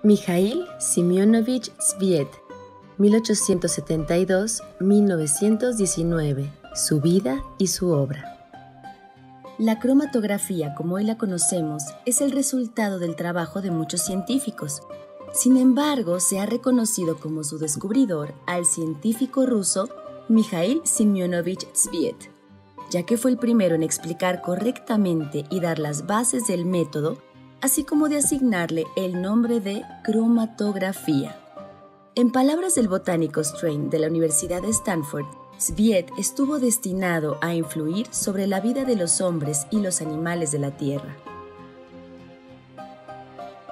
Mikhail Semyonovich Tzveev, 1872-1919, su vida y su obra. La cromatografía, como hoy la conocemos, es el resultado del trabajo de muchos científicos. Sin embargo, se ha reconocido como su descubridor al científico ruso Mikhail Semyonovich Tzveev, ya que fue el primero en explicar correctamente y dar las bases del método, así como de asignarle el nombre de cromatografía. En palabras del botánico Strain de la Universidad de Stanford, Tzveev estuvo destinado a influir sobre la vida de los hombres y los animales de la Tierra.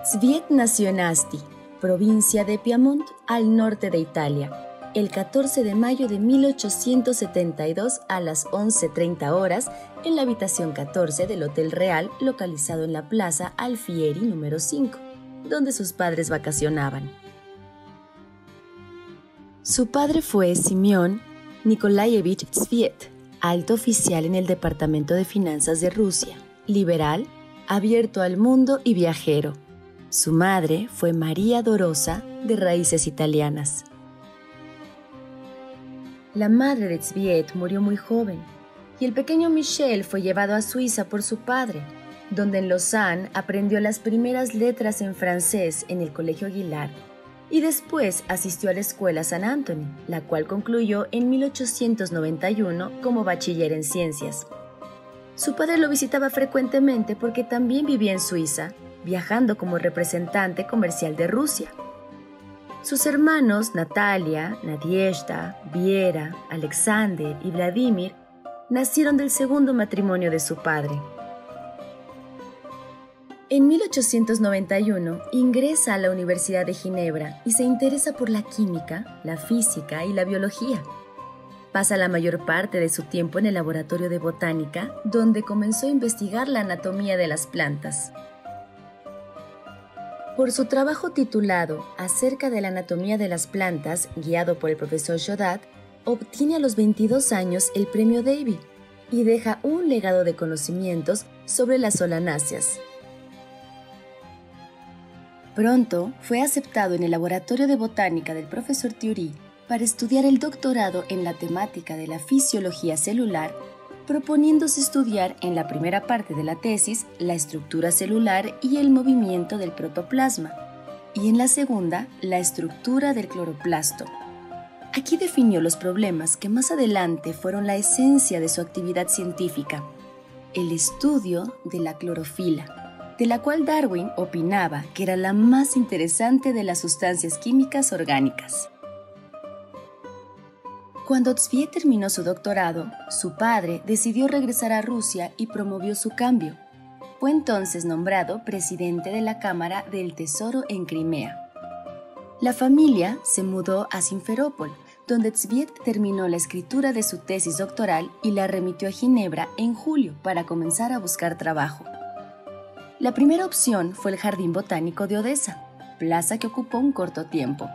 Tzveev nació en Asti, provincia de Piamonte, al norte de Italia, el 14 de mayo de 1872 a las 11:30 horas en la habitación 14 del Hotel Real, localizado en la Plaza Alfieri número 5, donde sus padres vacacionaban. Su padre fue Simeón Nikolaevich Tzveev, alto oficial en el Departamento de Finanzas de Rusia, liberal, abierto al mundo y viajero. Su madre fue María Dorosa, de raíces italianas. La madre de Tzveev murió muy joven y el pequeño Michel fue llevado a Suiza por su padre, donde en Lausanne aprendió las primeras letras en francés en el Colegio Aguilar y después asistió a la Escuela San Anthony, la cual concluyó en 1891 como bachiller en ciencias. Su padre lo visitaba frecuentemente porque también vivía en Suiza, viajando como representante comercial de Rusia. Sus hermanos Natalia, Nadiezhda, Viera, Alexander y Vladimir nacieron del segundo matrimonio de su padre. En 1891 ingresa a la Universidad de Ginebra y se interesa por la química, la física y la biología. Pasa la mayor parte de su tiempo en el laboratorio de botánica, donde comenzó a investigar la anatomía de las plantas. Por su trabajo titulado Acerca de la anatomía de las plantas, guiado por el profesor Jodat, obtiene a los 22 años el premio Davy y deja un legado de conocimientos sobre las solanáceas. Pronto fue aceptado en el laboratorio de botánica del profesor Thiry para estudiar el doctorado en la temática de la fisiología celular, proponiéndose estudiar en la primera parte de la tesis la estructura celular y el movimiento del protoplasma, y en la segunda la estructura del cloroplasto. Aquí definió los problemas que más adelante fueron la esencia de su actividad científica, el estudio de la clorofila, de la cual Darwin opinaba que era la más interesante de las sustancias químicas orgánicas. Cuando Tzveev terminó su doctorado, su padre decidió regresar a Rusia y promovió su cambio. Fue entonces nombrado presidente de la Cámara del Tesoro en Crimea. La familia se mudó a Simferópol, donde Tzveev terminó la escritura de su tesis doctoral y la remitió a Ginebra en julio para comenzar a buscar trabajo. La primera opción fue el Jardín Botánico de Odessa, plaza que ocupó un corto tiempo.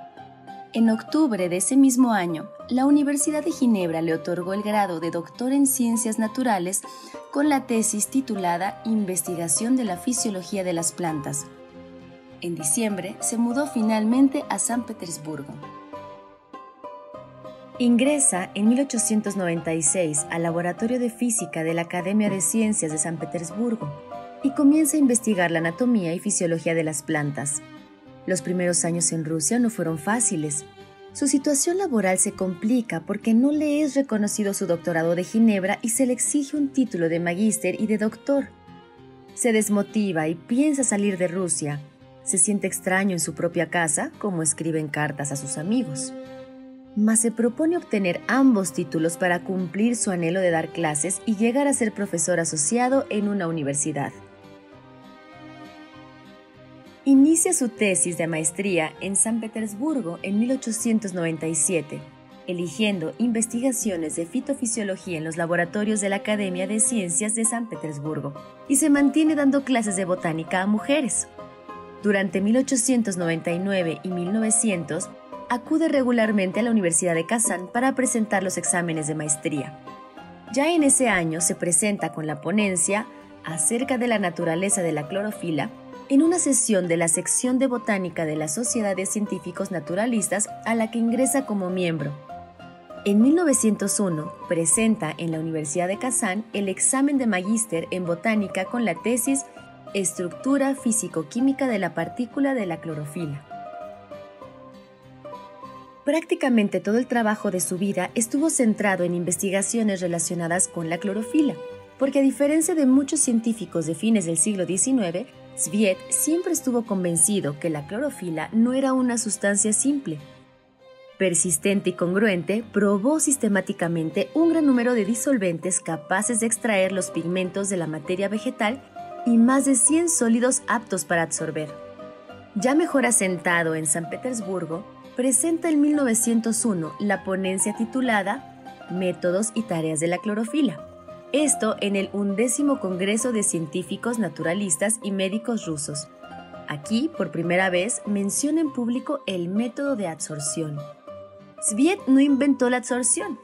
En octubre de ese mismo año, la Universidad de Ginebra le otorgó el grado de doctor en Ciencias Naturales con la tesis titulada Investigación de la Fisiología de las Plantas. En diciembre se mudó finalmente a San Petersburgo. Ingresa en 1896 al Laboratorio de Física de la Academia de Ciencias de San Petersburgo y comienza a investigar la anatomía y fisiología de las plantas. Los primeros años en Rusia no fueron fáciles. Su situación laboral se complica porque no le es reconocido su doctorado de Ginebra y se le exige un título de magíster y de doctor. Se desmotiva y piensa salir de Rusia. Se siente extraño en su propia casa, como escribe en cartas a sus amigos. Mas se propone obtener ambos títulos para cumplir su anhelo de dar clases y llegar a ser profesor asociado en una universidad. Inicia su tesis de maestría en San Petersburgo en 1897, eligiendo investigaciones de fitofisiología en los laboratorios de la Academia de Ciencias de San Petersburgo, y se mantiene dando clases de botánica a mujeres. Durante 1899 y 1900, acude regularmente a la Universidad de Kazán para presentar los exámenes de maestría. Ya en ese año se presenta con la ponencia Acerca de la naturaleza de la clorofila, en una sesión de la sección de botánica de la Sociedad de Científicos Naturalistas a la que ingresa como miembro. En 1901 presenta en la Universidad de Kazán el examen de magíster en botánica con la tesis Estructura físico-química de la partícula de la clorofila. Prácticamente todo el trabajo de su vida estuvo centrado en investigaciones relacionadas con la clorofila, porque a diferencia de muchos científicos de fines del siglo XIX, Zviet siempre estuvo convencido que la clorofila no era una sustancia simple. Persistente y congruente, probó sistemáticamente un gran número de disolventes capaces de extraer los pigmentos de la materia vegetal y más de 100 sólidos aptos para absorber. Ya mejor asentado en San Petersburgo, presenta en 1901 la ponencia titulada Métodos y tareas de la clorofila. Esto en el 11º Congreso de Científicos Naturalistas y Médicos Rusos. Aquí, por primera vez, menciona en público el método de adsorción. Zviet no inventó la adsorción.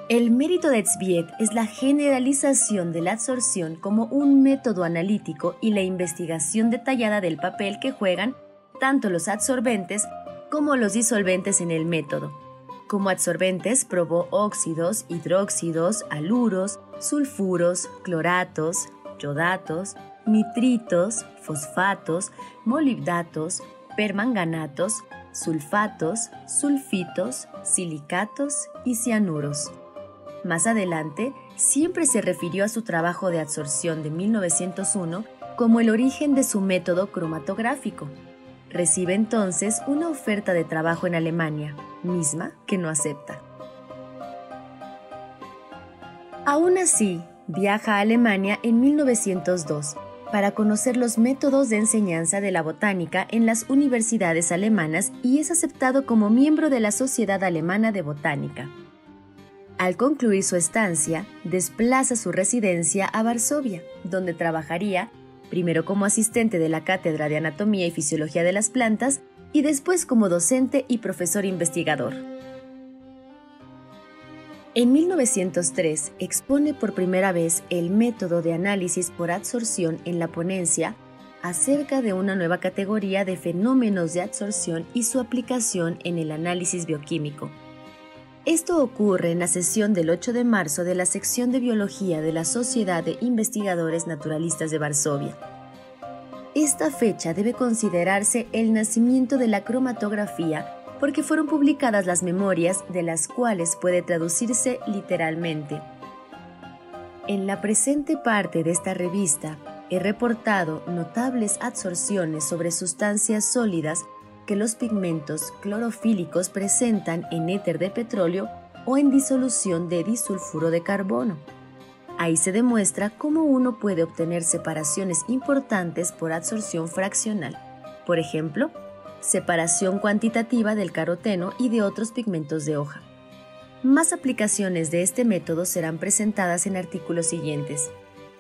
El mérito de Zviet es la generalización de la adsorción como un método analítico y la investigación detallada del papel que juegan tanto los adsorbentes como los disolventes en el método. Como adsorbentes probó óxidos, hidróxidos, haluros, sulfuros, cloratos, yodatos, nitritos, fosfatos, molibdatos, permanganatos, sulfatos, sulfitos, silicatos y cianuros. Más adelante, siempre se refirió a su trabajo de adsorción de 1901 como el origen de su método cromatográfico. Recibe entonces una oferta de trabajo en Alemania, misma que no acepta. Aún así, viaja a Alemania en 1902 para conocer los métodos de enseñanza de la botánica en las universidades alemanas y es aceptado como miembro de la Sociedad Alemana de Botánica. Al concluir su estancia, desplaza su residencia a Varsovia, donde trabajaría primero como asistente de la Cátedra de Anatomía y Fisiología de las Plantas y después como docente y profesor investigador. En 1903 expone por primera vez el método de análisis por adsorción en la ponencia acerca de una nueva categoría de fenómenos de adsorción y su aplicación en el análisis bioquímico. Esto ocurre en la sesión del 8 de marzo de la sección de Biología de la Sociedad de Investigadores Naturalistas de Varsovia. Esta fecha debe considerarse el nacimiento de la cromatografía porque fueron publicadas las memorias de las cuales puede traducirse literalmente. En la presente parte de esta revista he reportado notables adsorciones sobre sustancias sólidas que los pigmentos clorofílicos presentan en éter de petróleo o en disolución de disulfuro de carbono. Ahí se demuestra cómo uno puede obtener separaciones importantes por adsorción fraccional. Por ejemplo, separación cuantitativa del caroteno y de otros pigmentos de hoja. Más aplicaciones de este método serán presentadas en artículos siguientes.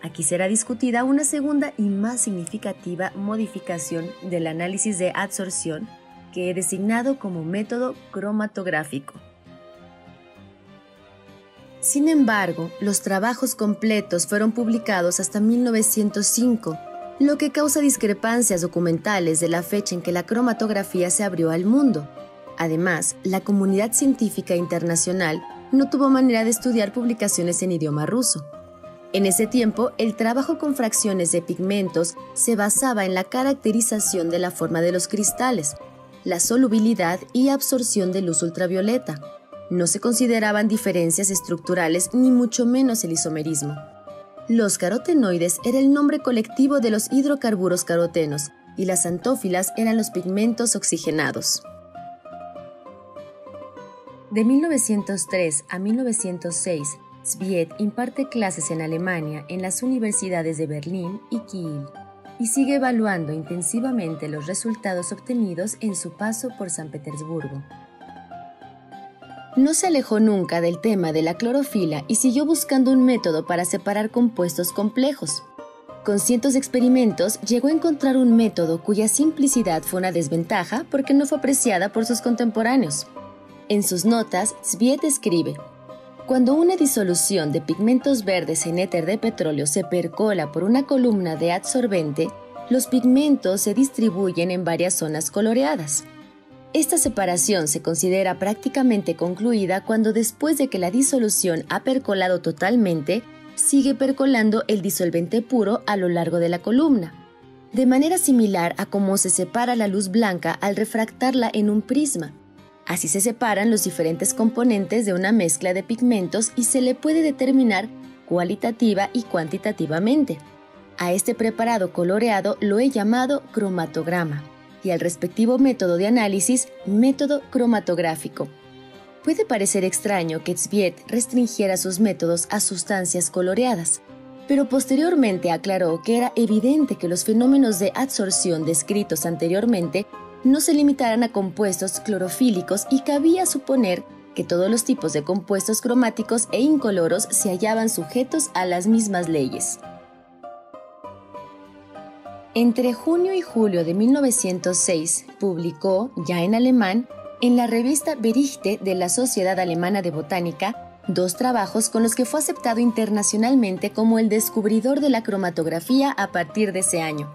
Aquí será discutida una segunda y más significativa modificación del análisis de adsorción que he designado como método cromatográfico. Sin embargo, los trabajos completos fueron publicados hasta 1905, lo que causa discrepancias documentales de la fecha en que la cromatografía se abrió al mundo. Además, la comunidad científica internacional no tuvo manera de estudiar publicaciones en idioma ruso. En ese tiempo, el trabajo con fracciones de pigmentos se basaba en la caracterización de la forma de los cristales, la solubilidad y absorción de luz ultravioleta. No se consideraban diferencias estructurales ni mucho menos el isomerismo. Los carotenoides era el nombre colectivo de los hidrocarburos carotenos y las antófilas eran los pigmentos oxigenados. De 1903 a 1906, Zviet imparte clases en Alemania en las universidades de Berlín y Kiel y sigue evaluando intensivamente los resultados obtenidos en su paso por San Petersburgo. No se alejó nunca del tema de la clorofila y siguió buscando un método para separar compuestos complejos. Con cientos de experimentos, llegó a encontrar un método cuya simplicidad fue una desventaja porque no fue apreciada por sus contemporáneos. En sus notas, Zviet escribe: cuando una disolución de pigmentos verdes en éter de petróleo se percola por una columna de adsorbente, los pigmentos se distribuyen en varias zonas coloreadas. Esta separación se considera prácticamente concluida cuando, después de que la disolución ha percolado totalmente, sigue percolando el disolvente puro a lo largo de la columna, de manera similar a cómo se separa la luz blanca al refractarla en un prisma. Así se separan los diferentes componentes de una mezcla de pigmentos y se le puede determinar cualitativa y cuantitativamente. A este preparado coloreado lo he llamado cromatograma y al respectivo método de análisis, método cromatográfico. Puede parecer extraño que Chváb restringiera sus métodos a sustancias coloreadas, pero posteriormente aclaró que era evidente que los fenómenos de adsorción descritos anteriormente no se limitaran a compuestos clorofílicos y cabía suponer que todos los tipos de compuestos cromáticos e incoloros se hallaban sujetos a las mismas leyes. Entre junio y julio de 1906 publicó, ya en alemán, en la revista Berichte de la Sociedad Alemana de Botánica, 2 trabajos con los que fue aceptado internacionalmente como el descubridor de la cromatografía a partir de ese año.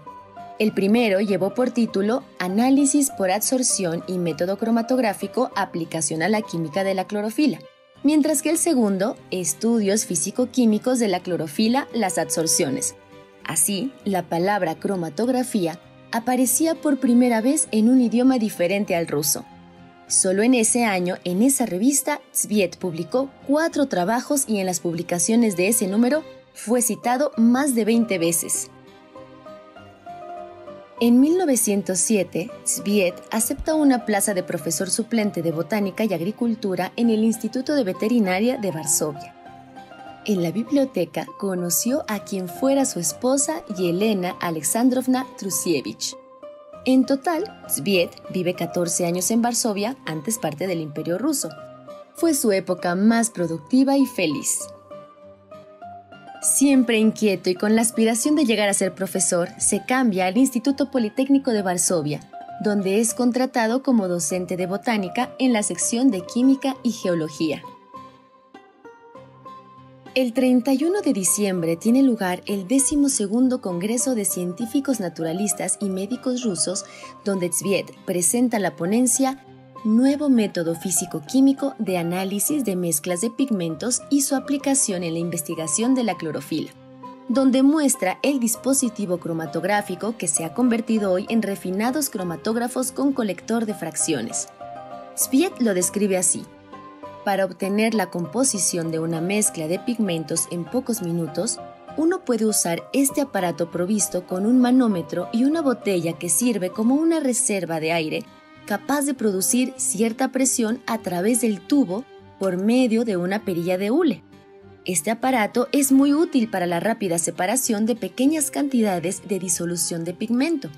El primero llevó por título Análisis por adsorción y método cromatográfico, aplicación a la química de la clorofila, mientras que el segundo, Estudios físico-químicos de la clorofila, las adsorciones. Así, la palabra cromatografía aparecía por primera vez en un idioma diferente al ruso. Solo en ese año, en esa revista, Chváb publicó 4 trabajos y en las publicaciones de ese número fue citado más de 20 veces. En 1907, Chváb acepta una plaza de profesor suplente de Botánica y Agricultura en el Instituto de Veterinaria de Varsovia. En la biblioteca conoció a quien fuera su esposa, Yelena Alexandrovna Trusievich. En total, Chváb vive 14 años en Varsovia, antes parte del Imperio Ruso. Fue su época más productiva y feliz. Siempre inquieto y con la aspiración de llegar a ser profesor, se cambia al Instituto Politécnico de Varsovia, donde es contratado como docente de botánica en la sección de Química y Geología. El 31 de diciembre tiene lugar el 12º Congreso de Científicos Naturalistas y Médicos Rusos, donde Chváb presenta la ponencia Nuevo método físico-químico de análisis de mezclas de pigmentos y su aplicación en la investigación de la clorofila, donde muestra el dispositivo cromatográfico que se ha convertido hoy en refinados cromatógrafos con colector de fracciones. Chváb lo describe así: para obtener la composición de una mezcla de pigmentos en pocos minutos, uno puede usar este aparato provisto con un manómetro y una botella que sirve como una reserva de aire capaz de producir cierta presión a través del tubo por medio de una perilla de hule. Este aparato es muy útil para la rápida separación de pequeñas cantidades de disolución de pigmento.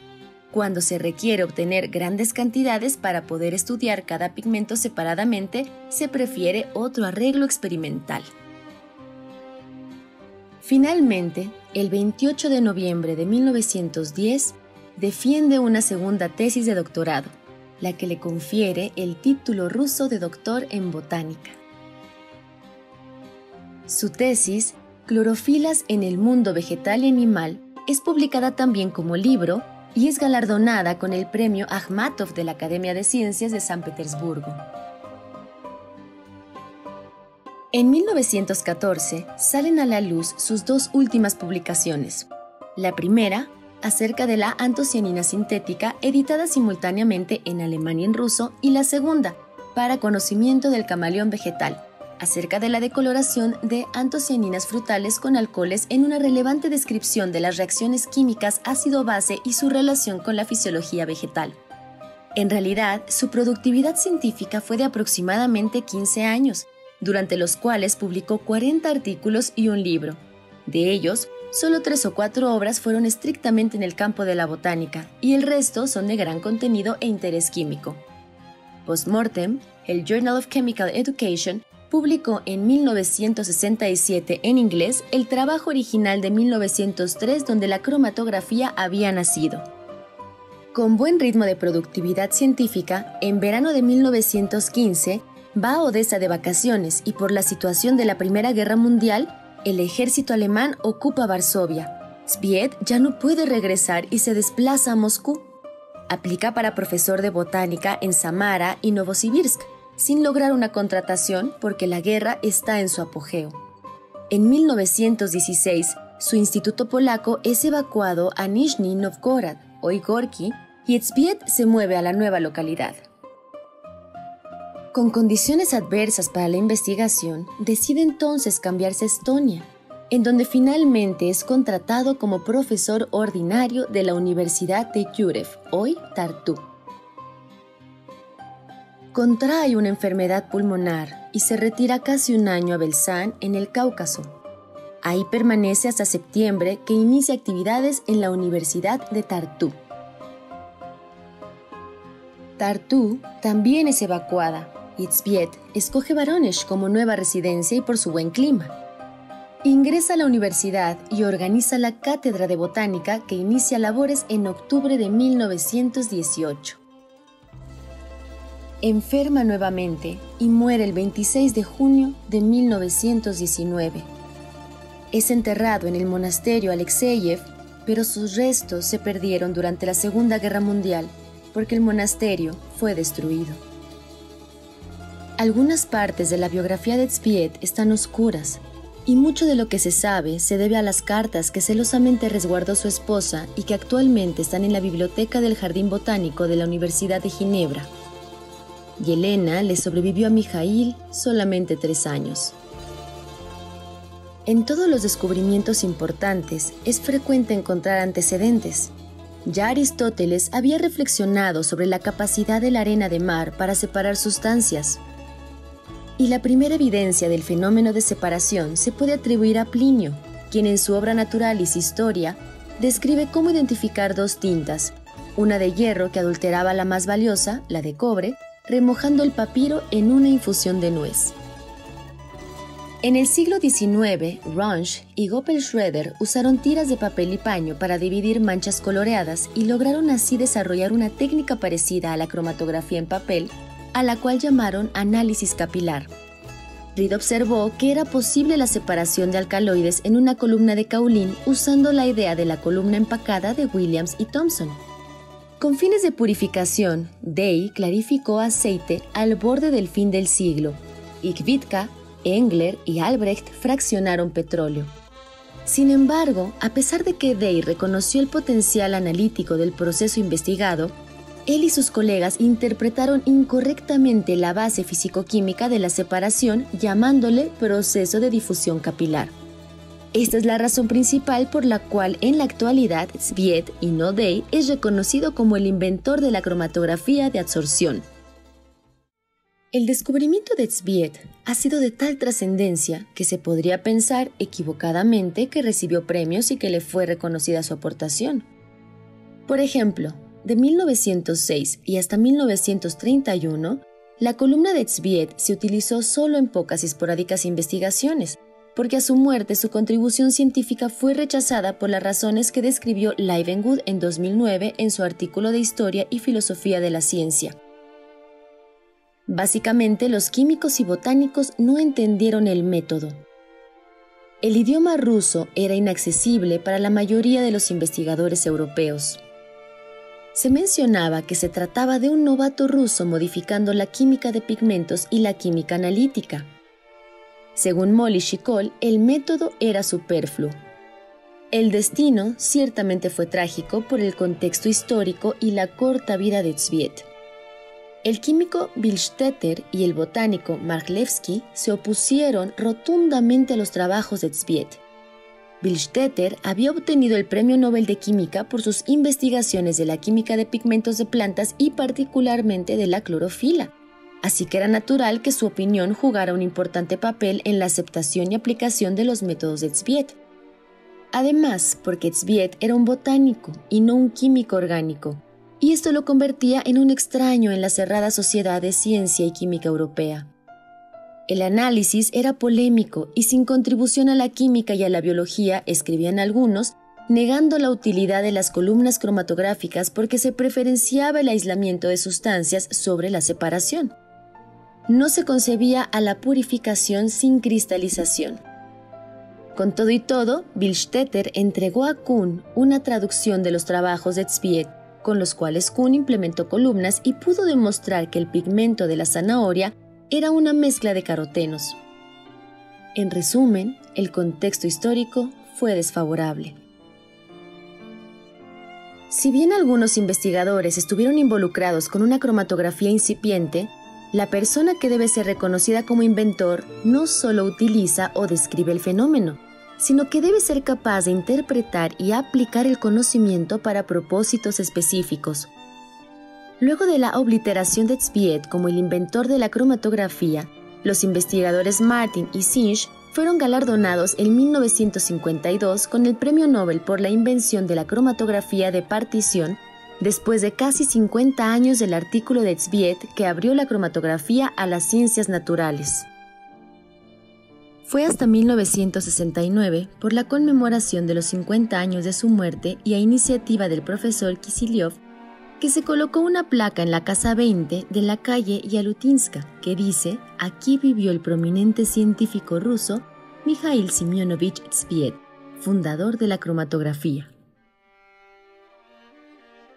Cuando se requiere obtener grandes cantidades para poder estudiar cada pigmento separadamente, se prefiere otro arreglo experimental. Finalmente, el 28 de noviembre de 1910, defiende una segunda tesis de doctorado, la que le confiere el título ruso de doctor en botánica. Su tesis, Clorofilas en el mundo vegetal y animal, es publicada también como libro y es galardonada con el premio Akhmatov de la Academia de Ciencias de San Petersburgo. En 1914 salen a la luz sus 2 últimas publicaciones. La primera, acerca de la antocianina sintética, editada simultáneamente en alemán y en ruso, y la segunda, para conocimiento del camaleón vegetal, acerca de la decoloración de antocianinas frutales con alcoholes en una relevante descripción de las reacciones químicas ácido-base y su relación con la fisiología vegetal. En realidad, su productividad científica fue de aproximadamente 15 años, durante los cuales publicó 40 artículos y un libro. De ellos, solo 3 o 4 obras fueron estrictamente en el campo de la botánica, y el resto son de gran contenido e interés químico. Postmortem, el Journal of Chemical Education publicó en 1967 en inglés el trabajo original de 1903 donde la cromatografía había nacido. Con buen ritmo de productividad científica, en verano de 1915 va a Odessa de vacaciones y por la situación de la Primera Guerra Mundial, el ejército alemán ocupa Varsovia. Zviet ya no puede regresar y se desplaza a Moscú. Aplica para profesor de botánica en Samara y Novosibirsk, sin lograr una contratación porque la guerra está en su apogeo. En 1916, su instituto polaco es evacuado a Nizhny Novgorod, hoy Gorky, y Zviet se mueve a la nueva localidad. Con condiciones adversas para la investigación, decide entonces cambiarse a Estonia, en donde finalmente es contratado como profesor ordinario de la Universidad de Yurev, hoy Tartu. Contrae una enfermedad pulmonar y se retira casi un año a Belzán, en el Cáucaso. Ahí permanece hasta septiembre, que inicia actividades en la Universidad de Tartu. Tartu también es evacuada y Zviet escoge Voronezh como nueva residencia y por su buen clima. Ingresa a la universidad y organiza la cátedra de botánica que inicia labores en octubre de 1918. Enferma nuevamente y muere el 26 de junio de 1919. Es enterrado en el monasterio Alexeyev, pero sus restos se perdieron durante la Segunda Guerra Mundial porque el monasterio fue destruido. Algunas partes de la biografía de Zviet están oscuras, y mucho de lo que se sabe se debe a las cartas que celosamente resguardó su esposa y que actualmente están en la biblioteca del Jardín Botánico de la Universidad de Ginebra. Yelena le sobrevivió a Mijaíl solamente 3 años. En todos los descubrimientos importantes es frecuente encontrar antecedentes. Ya Aristóteles había reflexionado sobre la capacidad de la arena de mar para separar sustancias. Y la primera evidencia del fenómeno de separación se puede atribuir a Plinio, quien en su obra Naturalis Historia describe cómo identificar 2 tintas, una de hierro que adulteraba la más valiosa, la de cobre, remojando el papiro en una infusión de nuez. En el siglo XIX, Runge y Goppel-Schroeder usaron tiras de papel y paño para dividir manchas coloreadas y lograron así desarrollar una técnica parecida a la cromatografía en papel, a la cual llamaron análisis capilar. Reed observó que era posible la separación de alcaloides en una columna de kaolín usando la idea de la columna empacada de Williams y Thomson. Con fines de purificación, Day clarificó aceite al borde del fin del siglo, y Kvitka, Engler y Albrecht fraccionaron petróleo. Sin embargo, a pesar de que Day reconoció el potencial analítico del proceso investigado, él y sus colegas interpretaron incorrectamente la base fisicoquímica de la separación, llamándole proceso de difusión capilar. Esta es la razón principal por la cual en la actualidad Zviet, y no Day, es reconocido como el inventor de la cromatografía de adsorción. El descubrimiento de Zviet ha sido de tal trascendencia que se podría pensar equivocadamente que recibió premios y que le fue reconocida su aportación. Por ejemplo, de 1906 y hasta 1931, la columna de Zviet se utilizó solo en pocas y esporádicas investigaciones, porque a su muerte su contribución científica fue rechazada por las razones que describió Livengood en 2009 en su artículo de Historia y Filosofía de la Ciencia. Básicamente, los químicos y botánicos no entendieron el método. El idioma ruso era inaccesible para la mayoría de los investigadores europeos. Se mencionaba que se trataba de un novato ruso modificando la química de pigmentos y la química analítica. Según Molly Shikol, el método era superfluo. El destino ciertamente fue trágico por el contexto histórico y la corta vida de Zviet. El químico Billstetter y el botánico Marglevsky se opusieron rotundamente a los trabajos de Zviet. Billstetter había obtenido el Premio Nobel de Química por sus investigaciones de la química de pigmentos de plantas y particularmente de la clorofila, así que era natural que su opinión jugara un importante papel en la aceptación y aplicación de los métodos de Zviet. Además, porque Zviet era un botánico y no un químico orgánico, y esto lo convertía en un extraño en la cerrada sociedad de ciencia y química europea. El análisis era polémico y sin contribución a la química y a la biología, escribían algunos, negando la utilidad de las columnas cromatográficas porque se preferenciaba el aislamiento de sustancias sobre la separación. No se concebía a la purificación sin cristalización. Con todo y todo, Billstetter entregó a Kuhn una traducción de los trabajos de Zviet, con los cuales Kuhn implementó columnas y pudo demostrar que el pigmento de la zanahoria era una mezcla de carotenos. En resumen, el contexto histórico fue desfavorable. Si bien algunos investigadores estuvieron involucrados con una cromatografía incipiente, la persona que debe ser reconocida como inventor no solo utiliza o describe el fenómeno, sino que debe ser capaz de interpretar y aplicar el conocimiento para propósitos específicos. Luego de la obliteración de Zviet como el inventor de la cromatografía, los investigadores Martin y Sinch fueron galardonados en 1952 con el Premio Nobel por la invención de la cromatografía de partición, después de casi 50 años del artículo de Zviet que abrió la cromatografía a las ciencias naturales. Fue hasta 1969, por la conmemoración de los 50 años de su muerte y a iniciativa del profesor Kisilyov, que se colocó una placa en la Casa 20 de la calle Yalutinska que dice: «Aquí vivió el prominente científico ruso Mikhail Semyonovich Zviet, fundador de la cromatografía».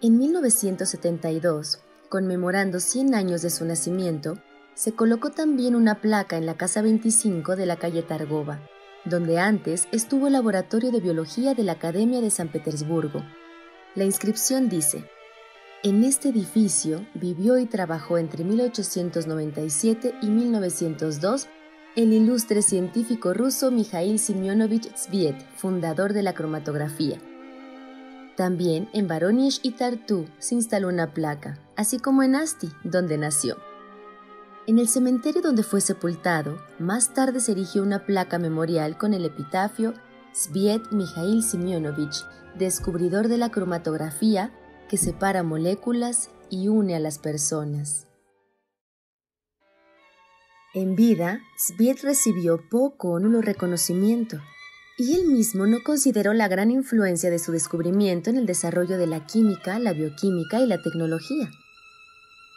En 1972, conmemorando 100 años de su nacimiento, se colocó también una placa en la Casa 25 de la calle Targova, donde antes estuvo el Laboratorio de Biología de la Academia de San Petersburgo. La inscripción dice: «En este edificio vivió y trabajó entre 1897 y 1902 el ilustre científico ruso Mikhail Semyonovich Zviet, fundador de la cromatografía». También en Voronezh y Tartu se instaló una placa, así como en Asti, donde nació. En el cementerio donde fue sepultado, más tarde se erigió una placa memorial con el epitafio «Zviet Mikhail Semyonovich, descubridor de la cromatografía, que separa moléculas y une a las personas». En vida, Zviet recibió poco o nulo reconocimiento, y él mismo no consideró la gran influencia de su descubrimiento en el desarrollo de la química, la bioquímica y la tecnología.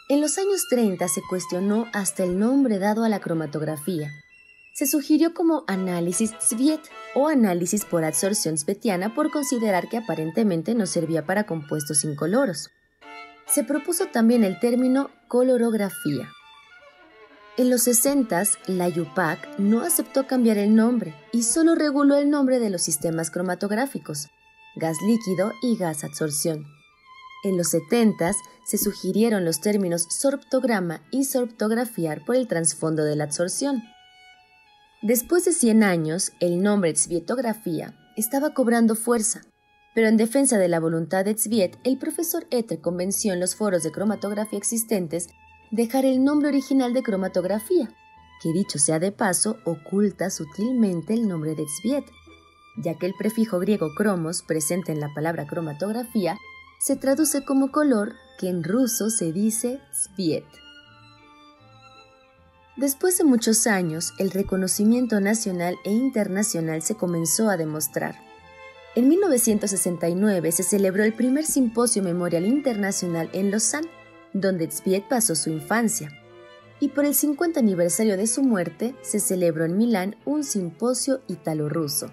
En los años 30 se cuestionó hasta el nombre dado a la cromatografía. Se sugirió como análisis Zviet o análisis por adsorción svetiana por considerar que aparentemente no servía para compuestos incoloros. Se propuso también el término colorografía. En los 60s, la IUPAC no aceptó cambiar el nombre y solo reguló el nombre de los sistemas cromatográficos, gas líquido y gas adsorción. En los 70s se sugirieron los términos sorptograma y sorptografiar por el trasfondo de la adsorción. Después de 100 años, el nombre Zvietografía estaba cobrando fuerza, pero en defensa de la voluntad de Zviet, el profesor Ether convenció en los foros de cromatografía existentes dejar el nombre original de cromatografía, que dicho sea de paso, oculta sutilmente el nombre de Zviet, ya que el prefijo griego cromos presente en la palabra cromatografía se traduce como color, que en ruso se dice Zviet. Después de muchos años, el reconocimiento nacional e internacional se comenzó a demostrar. En 1969 se celebró el primer simposio memorial internacional en Lausanne, donde Zviet pasó su infancia, y por el 50 aniversario de su muerte se celebró en Milán un simposio ítalo-ruso.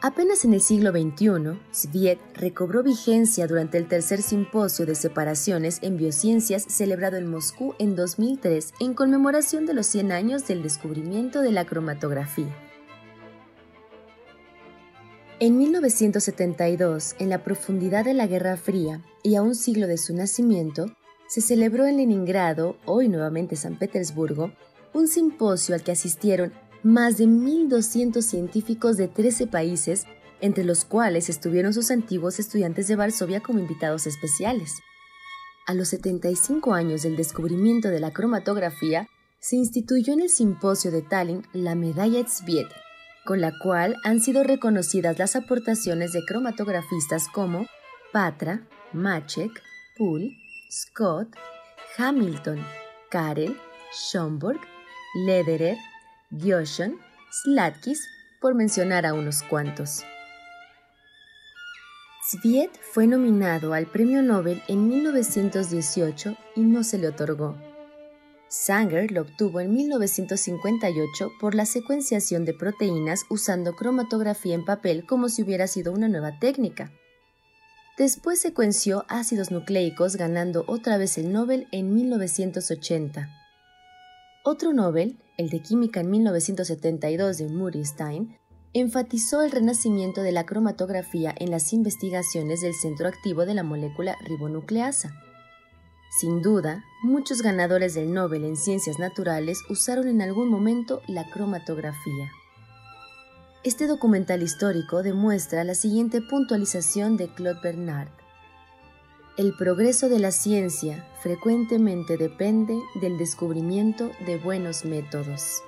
Apenas en el siglo XXI, Zviet recobró vigencia durante el tercer simposio de separaciones en biociencias celebrado en Moscú en 2003 en conmemoración de los 100 años del descubrimiento de la cromatografía. En 1972, en la profundidad de la Guerra Fría y a un siglo de su nacimiento, se celebró en Leningrado, hoy nuevamente San Petersburgo, un simposio al que asistieron más de 1.200 científicos de 13 países, entre los cuales estuvieron sus antiguos estudiantes de Varsovia como invitados especiales. A los 75 años del descubrimiento de la cromatografía, se instituyó en el simposio de Tallinn la medalla Zviet, con la cual han sido reconocidas las aportaciones de cromatografistas como Patra, Maček, Poole, Scott, Hamilton, Karel, Schomburg, Lederer, Gioson, Sladkis, por mencionar a unos cuantos. Zviet fue nominado al Premio Nobel en 1918 y no se le otorgó. Sanger lo obtuvo en 1958 por la secuenciación de proteínas usando cromatografía en papel como si hubiera sido una nueva técnica. Después secuenció ácidos nucleicos, ganando otra vez el Nobel en 1980. Otro Nobel, el de Química en 1972 de Murray Stein, enfatizó el renacimiento de la cromatografía en las investigaciones del centro activo de la molécula ribonucleasa. Sin duda, muchos ganadores del Nobel en Ciencias Naturales usaron en algún momento la cromatografía. Este documental histórico demuestra la siguiente puntualización de Claude Bernard. El progreso de la ciencia frecuentemente depende del descubrimiento de buenos métodos.